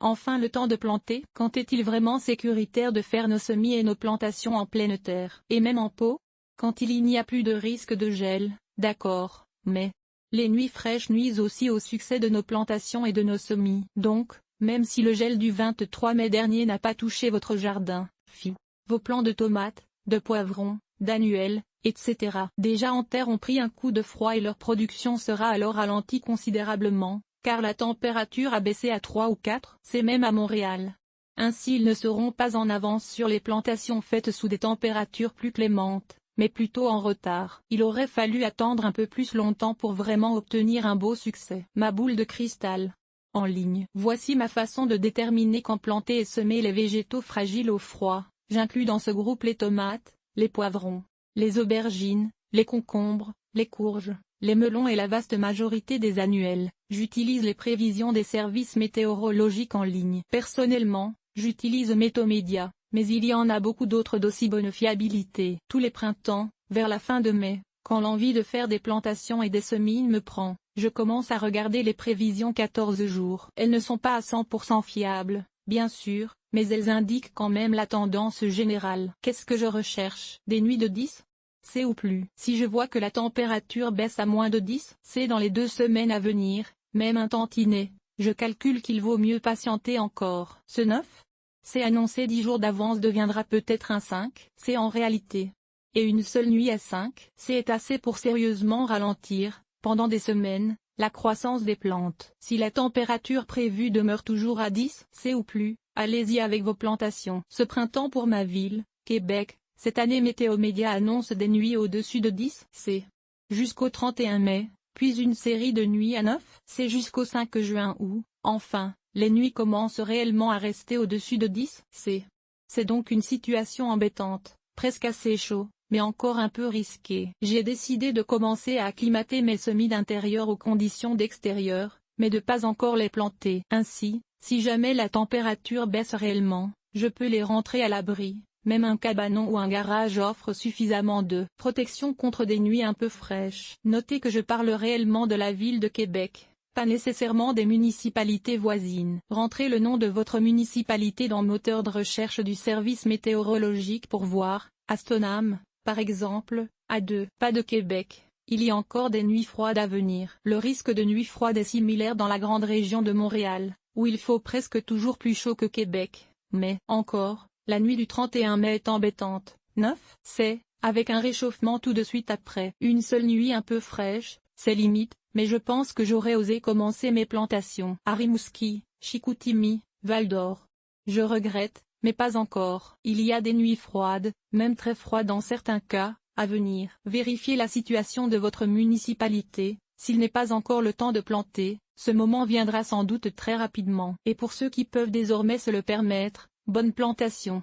Enfin, le temps de planter. Quand est-il vraiment sécuritaire de faire nos semis et nos plantations en pleine terre, et même en pot? Quand il n'y a plus de risque de gel, d'accord, mais les nuits fraîches nuisent aussi au succès de nos plantations et de nos semis. Donc, même si le gel du 23 mai dernier n'a pas touché votre jardin, vos plants de tomates, de poivrons, d'annuels, etc. déjà en terre ont pris un coup de froid et leur production sera alors ralentie considérablement, car la température a baissé à 3 ou 4, c'est même à Montréal. Ainsi ils ne seront pas en avance sur les plantations faites sous des températures plus clémentes, mais plutôt en retard. Il aurait fallu attendre un peu plus longtemps pour vraiment obtenir un beau succès. Ma boule de cristal. En ligne. Voici ma façon de déterminer quand planter et semer les végétaux fragiles au froid. J'inclus dans ce groupe les tomates, les poivrons, les aubergines, les concombres, les courges, les melons et la vaste majorité des annuels. J'utilise les prévisions des services météorologiques en ligne. Personnellement, j'utilise Métomédia, mais il y en a beaucoup d'autres d'aussi bonne fiabilité. Tous les printemps, vers la fin de mai, quand l'envie de faire des plantations et des semis me prend, je commence à regarder les prévisions 14 jours. Elles ne sont pas à 100% fiables, bien sûr, mais elles indiquent quand même la tendance générale. Qu'est-ce que je recherche? Des nuits de 10 C ou plus. Si je vois que la température baisse à moins de 10 C dans les 2 semaines à venir, même un tantinet, je calcule qu'il vaut mieux patienter encore. Ce 9 C annoncé 10 jours d'avance deviendra peut-être un 5 C en réalité. Et une seule nuit à 5 C est assez pour sérieusement ralentir, pendant des semaines, la croissance des plantes. Si la température prévue demeure toujours à 10 C ou plus, allez-y avec vos plantations. Ce printemps pour ma ville, Québec, cette année Météomédia annonce des nuits au-dessus de 10 C. Jusqu'au 31 mai, puis une série de nuits à 9 C jusqu'au 5 juin où, enfin, les nuits commencent réellement à rester au-dessus de 10 C. C'est donc une situation embêtante, presque assez chaud, mais encore un peu risqué. J'ai décidé de commencer à acclimater mes semis d'intérieur aux conditions d'extérieur, mais de pas encore les planter. Ainsi, si jamais la température baisse réellement, je peux les rentrer à l'abri. Même un cabanon ou un garage offre suffisamment de protection contre des nuits un peu fraîches. Notez que je parle réellement de la ville de Québec, pas nécessairement des municipalités voisines. Rentrez le nom de votre municipalité dans le moteur de recherche du service météorologique pour voir, Astonam, par exemple, A2. Pas de Québec, il y a encore des nuits froides à venir. Le risque de nuit froide est similaire dans la grande région de Montréal, où il faut presque toujours plus chaud que Québec, mais, encore, la nuit du 31 mai est embêtante. 9 C, avec un réchauffement tout de suite après. Une seule nuit un peu fraîche, c'est limite, mais je pense que j'aurais osé commencer mes plantations. À Rimouski, Chicoutimi, Val-d'Or. Je regrette, mais pas encore. Il y a des nuits froides, même très froides dans certains cas, à venir. Vérifiez la situation de votre municipalité. S'il n'est pas encore le temps de planter, ce moment viendra sans doute très rapidement. Et pour ceux qui peuvent désormais se le permettre, bonne plantation.